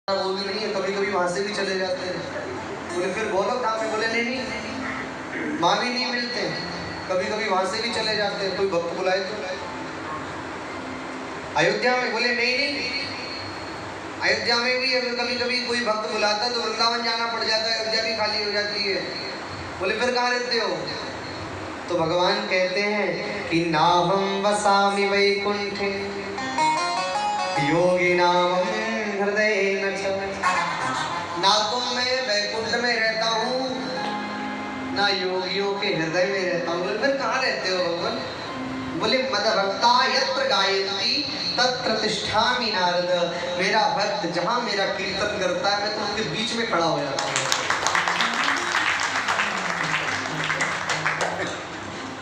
वो भी नहीं है, कभी कभी वहाँ से भी चले जाते हैं। बोले फिर बोलो कहाँ पे? बोले नहीं वहाँ भी नहीं मिलते, कभी कभी वहाँ से भी चले जाते हैं, कोई भक्त बुलाए तो। अयोध्या में? बोले नहीं अयोध्या में भी अगर कभी कभी कोई भक्त बुलाता तो वृंदावन जाना पड़ जाता है, अयोध्या भी खाली हो जाती है। बोले फिर कहाँ रहते हो? तो भगवान कहते हैं कि नाहं वसामि वैकुंठे योगिनां हृदय न च। ना तो मैं वैकुंठ में रहता हूँ, ना योगियों के हृदय में रहता हूँ। बोले फिर कहाँ रहते हो भगवान? बोले मदभक्ता यत्र गायन्ति तत्र तिष्ठामि नारद। मेरा भक्त जहाँ मेरा कीर्तन करता है, मैं तो उनके बीच में खड़ा हो जाता हूँ।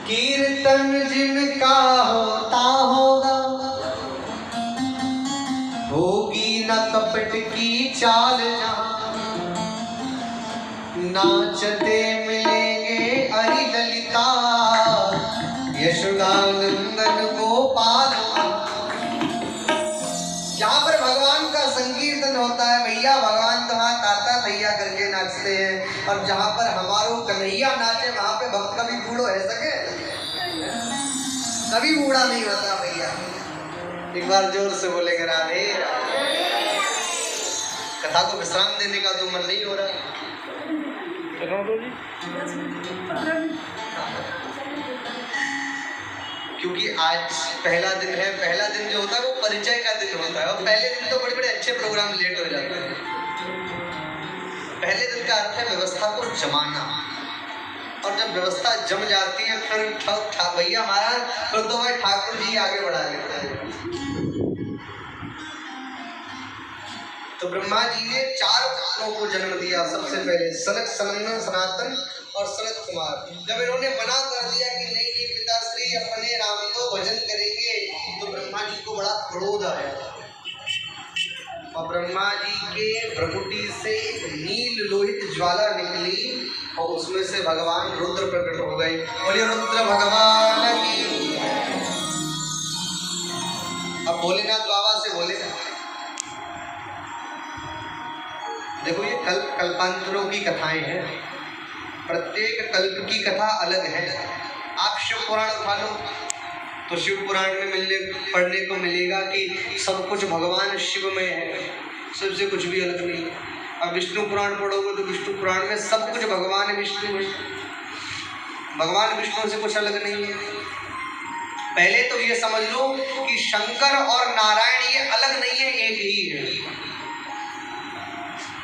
कीर्तन जिनका होता होगा, होगी न कपट की चाल जहाँ, नाचते मिलेंगे हरि ललिता यशोदानंदन गोपाल। जहाँ पर भगवान का संकीर्तन होता है भैया, भगवान तो वहाँ ताता थैया करके नाचते हैं, और जहाँ पर हमारो कन्हैया नाचे वहाँ पे भक्त कभी बूढ़ो है सके? कभी बूढ़ा नहीं होता भैया। एक बार जोर से बोलेंगे राधे। कथा को विश्राम देने का तो मन नहीं हो रहा। क्योंकि आज पहला दिन है, पहला दिन जो होता है वो परिचय का दिन होता है, और पहले दिन तो बड़े बड़े अच्छे प्रोग्राम लेट हो जाते हैं। पहले दिन का अर्थ है व्यवस्था को जमाना, और जब व्यवस्था जम जाती है फिर भैया हमारा फिर तो भाई ठाकुर जी आगे बढ़ा लेते हैं। तो ब्रह्मा जी ने 4 पुत्रों को जन्म दिया। सबसे पहले सनक, सनंदन, सनातन और सनत कुमार। जब इन्होंने मना कर दिया कि नहीं पिताश्री अपने राम को भजन करेंगे, तो ब्रह्मा जी को बड़ा क्रोध आया, और ब्रह्मा जी के भ्रकुटी से नील लोहित ज्वाला निकली, और उसमें से भगवान रुद्र प्रकट हो गए। बोलिए रुद्र भगवान की। अब भोलेनाथ बाबा से बोले, देखो ये कल्पांतरों की कथाएं हैं, प्रत्येक कल्प की कथा अलग है। आप शिव पुराण उठा लो तो शिव पुराण में पढ़ने को मिलेगा कि सब कुछ भगवान शिव में है, शिव से कुछ भी अलग नहीं है। अब विष्णु पुराण पढ़ोगे तो विष्णु पुराण में सब कुछ भगवान विष्णु है, भगवान विष्णु से कुछ अलग नहीं है। पहले तो ये समझ लो कि शंकर और नारायण ये अलग नहीं है, एक ही है।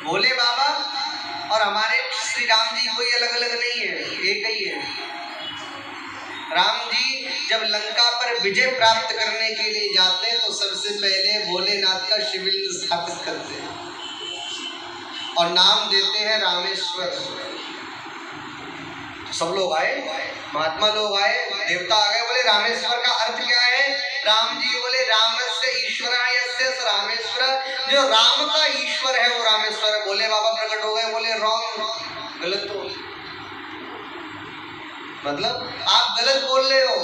भोले बाबा और हमारे श्री राम जी कोई अलग अलग नहीं है, एक ही है। राम जी जब लंका पर विजय प्राप्त करने के लिए जाते हैं तो सबसे पहले भोलेनाथ का शिवलिंग स्थापित करते हैं और नाम देते हैं रामेश्वर। सब लोग आए, महात्मा लोग आए, देवता आ गए, बोले रामेश्वर का अर्थ क्या है? राम जी बोले रामस्य ईश्वराय यस्य स रामेश्वर, जो राम का ईश्वर है वो रामेश्वर है। भोले बाबा प्रकट हो गए, बोले रॉन्ग, गलत हो, मतलब आप गलत बोल रहे हो,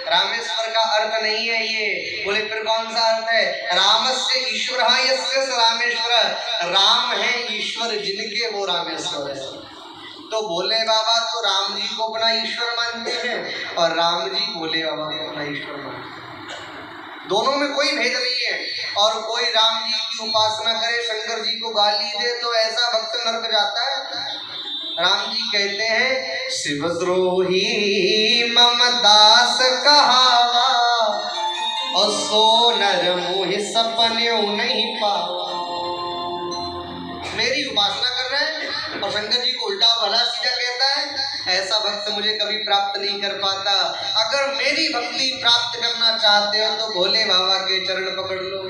रामेश्वर का अर्थ नहीं है ये। बोले फिर कौन सा अर्थ है? रामस्य ईश्वराय यस्य स रामेश्वर, राम है ईश्वर जिनके वो रामेश्वर है। तो भोले बाबा तो राम जी को अपना ईश्वर मानते हैं और राम जी भोले बाबा को अपना ईश्वर मानते हैं। दोनों में कोई भेद नहीं है। और कोई राम जी की उपासना करे, शंकर जी को गाली दे तो ऐसा भक्त नरक जाता है। राम जी कहते हैं शिवद्रोही मम दास कहावा, और सो नर मोहि सपन्यों नहीं पावा। मेरी उपासना कर रहे हैं और शंकर जी को उल्टा भला सीधा कहता है, ऐसा भक्त मुझे कभी प्राप्त नहीं कर पाता। अगर मेरी भक्ति प्राप्त करना चाहते हो तो भोले बाबा के चरण पकड़ लो।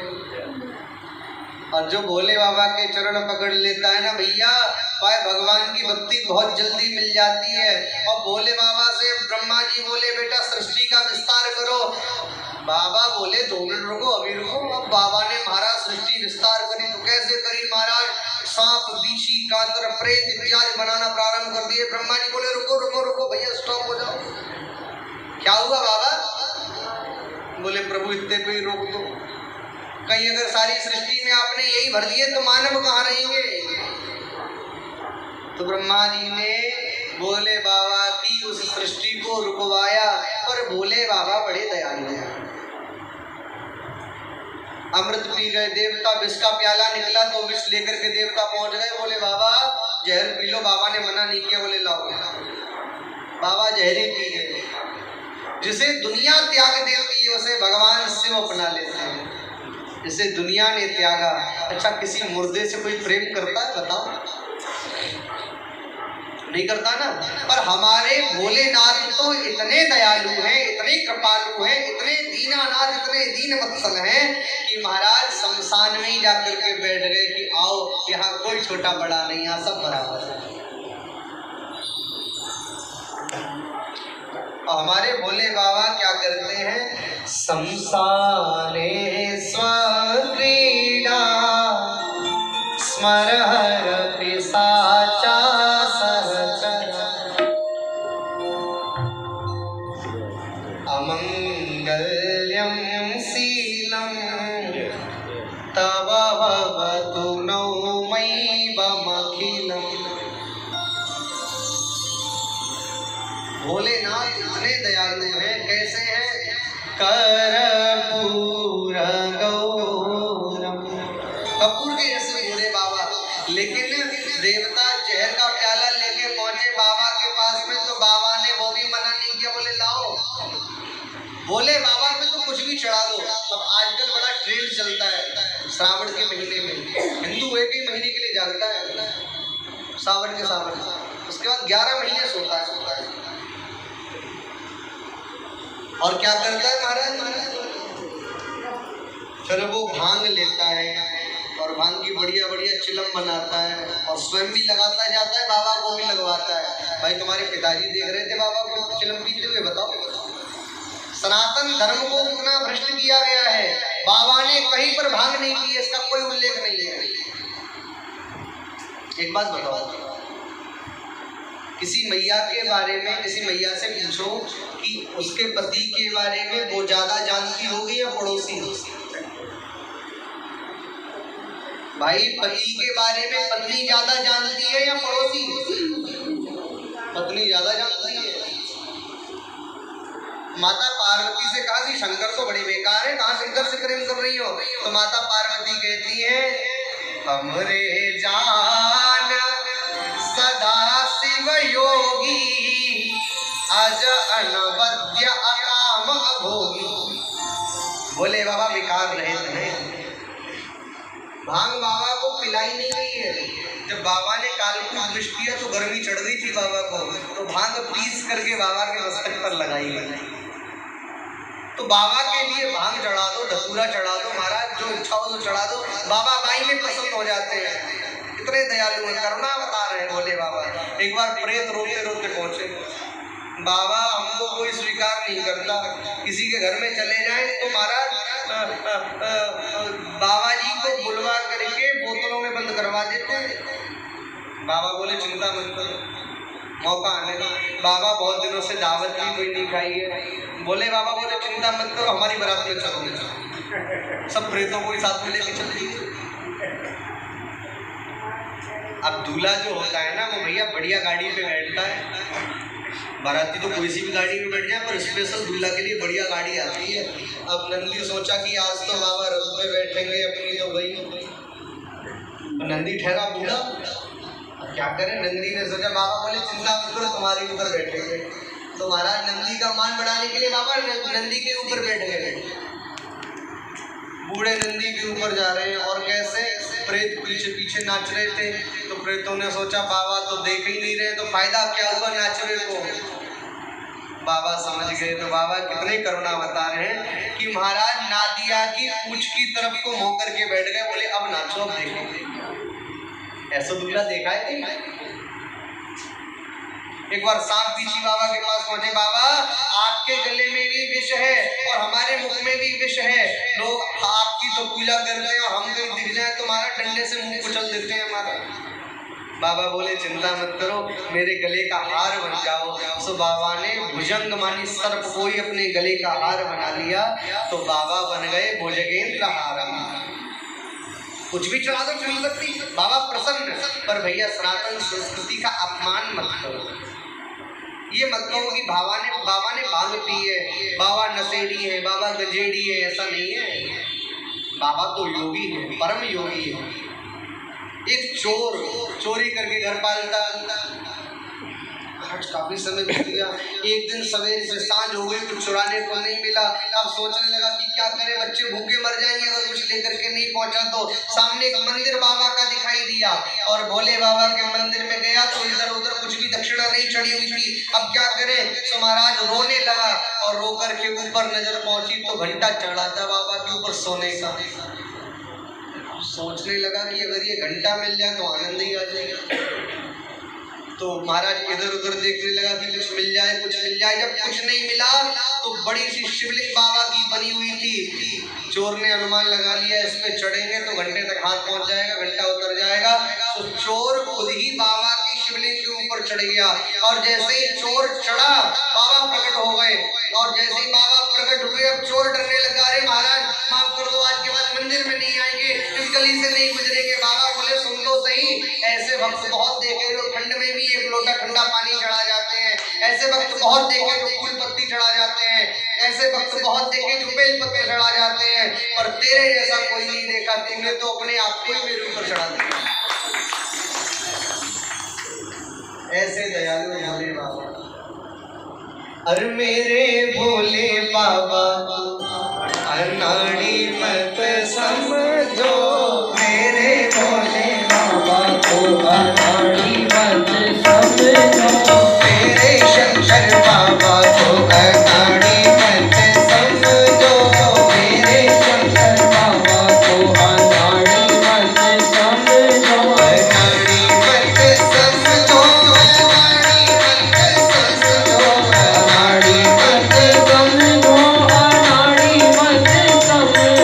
और जो भोले बाबा के चरण पकड़ लेता है ना भैया, भाई भगवान की भक्ति बहुत जल्दी मिल जाती है। और भोले बाबा से ब्रह्मा जी बोले बेटा सृष्टि का विस्तार करो, बाबा बोले 2 मिनट रुको, अभी रुको। अब बाबा ने महाराज सृष्टि विस्तार करी तो कैसे करी महाराज? सांप, बिच्छी, कांतर, प्रेत इत्यादि बनाना प्रारंभ कर दिए। ब्रह्मा जी बोले रुको रुको रुको भैया, स्टॉप हो जाओ। क्या हुआ बाबा? बोले प्रभु इतने पे ही रोक दो। कहीं अगर सारी सृष्टि में आपने यही भर दिए तो मानव कहाँ रहेंगे। तो ब्रह्मा जी ने भोले बाबा की उस सृष्टि को रुकवाया, पर भोले बाबा बड़े दयालु हैं। अमृत पी गए देवता, विष का प्याला निकला तो विष लेकर के देवता पहुंच गए। बोले बाबा जहर पी लो, बाबा ने मना नहीं किया, बोले लाओ। बाबा जहरी पी गए। जिसे दुनिया त्याग देती है उसे भगवान शिव अपना लेते हैं। जिसे दुनिया ने त्यागा, अच्छा किसी मुर्दे से कोई प्रेम करता है बताओ? नहीं करता ना। पर हमारे भोलेनाथ तो इतने दयालु हैं, इतने कृपालु हैं, इतने दीनानाथ, इतने दीन वत्सल हैं कि महाराज शमशान में ही जाकर के बैठ गए कि आओ यहाँ कोई छोटा बड़ा नहीं, यहाँ सब बराबर है। और हमारे भोले बाबा क्या करते हैं? शमशाने स्वक्रीडा स्मरहर पिशाचा अमंगल्यम शीलम तव भवतु नौमैवमखिलम्। भोलेनाथ इतने दयालु हैं। कैसे हैं? कर्पूर गौरम, कपूर के जैसे भोले बाबा। लेकिन देवता जहर का प्याला लेके पहुंचे बाबा के पास में, तो बाबा ने वो भी मना नहीं किया, बोले लाओ। भोले बाबा पे तो कुछ भी चढ़ा दो। अब आजकल बड़ा ट्रेंड चलता है श्रावण के महीने में, हिंदू एक ही महीने के लिए जागता है, सावन के सावन, उसके बाद 11 महीने सोता है। और क्या करता है महाराज? फिर वो भांग लेता है और भांग की बढ़िया बढ़िया चिलम बनाता है और स्वयं भी लगाता जाता है, बाबा को भी लगवाता है। भाई तुम्हारे पिताजी देख रहे थे बाबा को चिलम पीते हुए, बताओ। सनातन धर्म को कितना भ्रष्ट किया गया है। बाबा ने कहीं पर भांग नहीं की, इसका कोई उल्लेख नहीं है। एक बात बताओ, किसी मैया के बारे में किसी मैया से पूछो कि उसके पति के बारे में वो ज्यादा जानती होगी या पड़ोसी? भाई पति के बारे में पत्नी ज्यादा जानती है या पड़ोसी? पत्नी ज्यादा जानती है। माता पार्वती से कहा कि शंकर तो बड़े बेकार है, कहाँ शंकर से प्रेम कर रही हो? तो माता पार्वती कहती है हमरे जान सदा शिव योगी अज अनवद्य अकाम अभोगी। बोले बाबा बेकार रहे थे। भांग बाबा को पिलाई नहीं गई है। जब बाबा ने कालकूट विष पिया तो गर्मी चढ़ गई थी बाबा को, तो भांग पीस करके बाबा के मस्तक पर लगाई गई। तो बाबा के लिए भांग चढ़ा दो, धतूरा चढ़ा दो, महाराज जो इच्छा हो तो चढ़ा दो, बाबा बाई में पसंद हो जाते हैं। इतने दयालु हैं, करुणा बता रहे हैं भोले बाबा। एक बार प्रेत रोते रोते पहुंचे, बाबा हमको कोई स्वीकार नहीं करता, किसी के घर में चले जाएं तो महाराज बाबा जी को बुलवा करके बोतलों में बंद करवा देते हैं। बाबा बोले चिंता मत करो, मौका आने दो। बाबा बहुत दिनों से दावत भी कोई नहीं खाई है। बोले बाबा बोले चिंता मत करो, हमारी बारात में चलो। सब प्रेतों को साथ में लेके चल दिए। अब दूल्हा जो होता है ना, वो भैया बढ़िया गाड़ी पे बैठता है। बाराती तो कोई सी भी गाड़ी में बैठ जाए, पर स्पेशल दूल्हा के लिए बढ़िया गाड़ी आती है। अब नंदी सोचा कि आज तो बाबा रथ में बैठेंगे अपनी, तो भाई नंदी ठहरा बूढ़ा, क्या करें? नंदी ने सोचा, बाबा बोले चिंता मत करो तुम्हारे ऊपर बैठेंगे। तो महाराज नंदी का मान बढ़ाने के लिए बाबा नंदी के ऊपर बैठ गए। बूढ़े नंदी के ऊपर जा रहे हैं और कैसे प्रेत पीछे पीछे नाच रहे थे। तो प्रेतों ने सोचा बाबा तो देख ही नहीं रहे, तो फायदा क्या हुआ नाचने को? बाबा समझ गए। तो बाबा कितने करुणा बता रहे हैं कि महाराज नादिया की पूंछ की तरफ को मुंह करके बैठ गए। बोले अब नाचो, अब देखो। ऐसा दूल्हा देखा है नहीं? एक बार सांप पीछी बाबा के पास पहुंचे, बाबा आपके गले में भी विष है और हमारे मुख में भी विष है, लोग आपकी तो पूजा कर रहे हैं और हम कहीं दिख जाए तो हमारा डंडे से मुंह कुचल देते हैं हमारा। बाबा बोले चिंता मत करो, मेरे गले का हार बन जाओ। सो बाबा ने भुजंग मानी सर्प को ही अपने गले का हार बना लिया, तो बाबा बन गए भुजगेंद्र हारा। कुछ भी चढ़ा दो चल सकती, बाबा प्रसन्न। पर भैया सनातन संस्कृति का अपमान मत करो। ये मत कहो कि बाबा ने भांग पी है, बाबा नशेड़ी है, बाबा गजेड़ी है, ऐसा नहीं है। बाबा तो योगी है, परम योगी है। एक चोर चोरी करके घर पालता, आज काफी समय बीत गया, एक दिन सवेरे से सांझ हो गई, कुछ चुराने को नहीं मिला। अब सोचने लगा कि क्या करे, बच्चे भूखे मर जाएंगे अगर कुछ लेकर के नहीं पहुंचा तो। सामने एक मंदिर बाबा का दिखाई दिया और भोले बाबा के मंदिर में गया तो इधर उधर कुछ भी दक्षिणा नहीं चढ़ी हुई थी। अब क्या करे, तो महाराज रोने लगा और रो करके ऊपर नजर पहुंची तो घंटा चढ़ा था बाबा के ऊपर सोने का। सोचने लगा कि अगर ये घंटा मिल जाए तो आनंद ही आ जाएगा। तो महाराज इधर उधर देखने लगा कि कुछ मिल जाए कुछ मिल जाए। जब कुछ नहीं मिला तो बड़ी सी शिवलिंग बाबा की बनी हुई थी। चोर ने अनुमान लगा लिया इस पे चढ़ेंगे तो घंटे तक हाथ पहुंच जाएगा, घंटा उतर जाएगा। तो चोर खुद ही बाबा की शिवलिंग के ऊपर चढ़ गया और जैसे ही चोर चढ़ा बाबा प्रकट हो गए। और जैसे ही बाबा प्रकट हुए अब चोर डरने लगा, अरे महाराज माफ कर दो, आज के बाद मंदिर में नहीं आएंगे, इस गली से नहीं गुजरेंगे। बाबा बोले सुन लो सही, ऐसे वक्त बहुत देखे जो ठंड में भी एक लोटा ठंडा पानी चढ़ा जाते हैं, ऐसे वक्त बहुत देखे जो फूल पत्ती चढ़ा जाते हैं, ऐसे वक्त बहुत देखे जो बेल पत्ते चढ़ा जाते हैं, पर तेरे जैसा कोई नहीं देखा। तुमने तो अपने आप को ही मेरे ऊपर चढ़ा दिया। ऐसे दयालु भोले बाबा। अरे मेरे भोले बाबा अनाड़ी मत समझो, मेरे भोले बाबा को अनाड़ी मत समझो, मेरे शंकर बाबा को अनाड़ी मत समझो, मेरे शंकर बाबा को अनाड़ी मत समझो, अनाड़ी मत समझो, अनाड़ी मत समझो, अनाड़ी मत समझो, अनाड़ी मत समझो।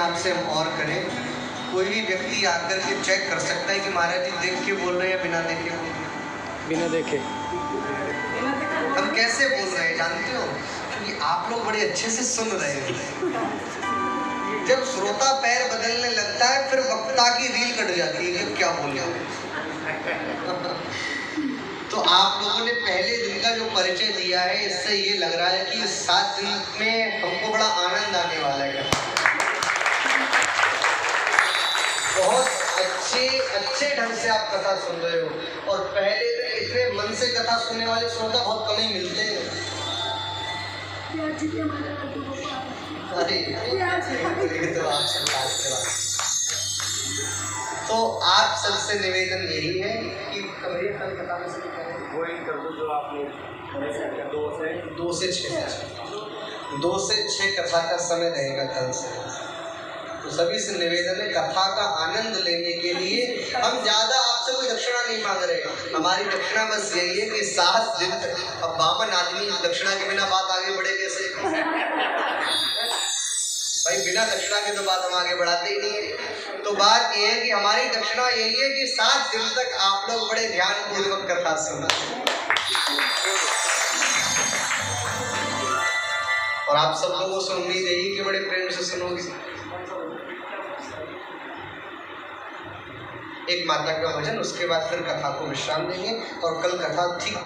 आपसे हम और करें, कोई भी व्यक्ति आकर के चेक कर सकता है कि महाराज जी देख के बोल रहे हैं बिना देखे बोल रहे हैं? बिना देखे। हम कैसे बोल रहे हैं जानते हो? क्योंकि आप लोग बड़े अच्छे से सुन रहे हैं। जब श्रोता पैर बदलने लगता है फिर वक्ता की रील कट जाती है कि क्या बोल रहे हैं। तो आप लोगों ने पहले दिन का जो परिचय दिया है, इससे ये लग रहा है कि इस 7 दिन में हमको बड़ा आनंद आने वाला है। बहुत अच्छे ढंग से आप कथा सुन रहे हो, और पहले दिन इतने मन से कथा सुनने वाले श्रोता बहुत कम ही मिलते हैं। तो आप सबसे निवेदन यही है कि कल कथा में से वही कर दो जो आप लोग 2 से 6 कथा का समय रहेगा कल से। तो सभी से निवेदन है, कथा का आनंद लेने के लिए हम ज़्यादा आपसे कोई दक्षिणा नहीं मांग रहे। हमारी दक्षिणा बस यही है कि 7 दिन तक, अब बामन आदमी दक्षिणा के बिना बात आगे बढ़े कैसे? भाई बिना दक्षिणा के तो बात हम आगे बढ़ाते ही नहीं है। तो बात यह है कि हमारी दक्षिणा यही है कि 7 दिन तक आप लोग बड़े ध्यानपूर्वक कथा सुना, और आप सब लोगों से उम्मीद यही कि बड़े प्रेम से सुनोगे। एक माता का भजन, उसके बाद फिर कथा को विश्राम देंगे, और कल कथा ठीक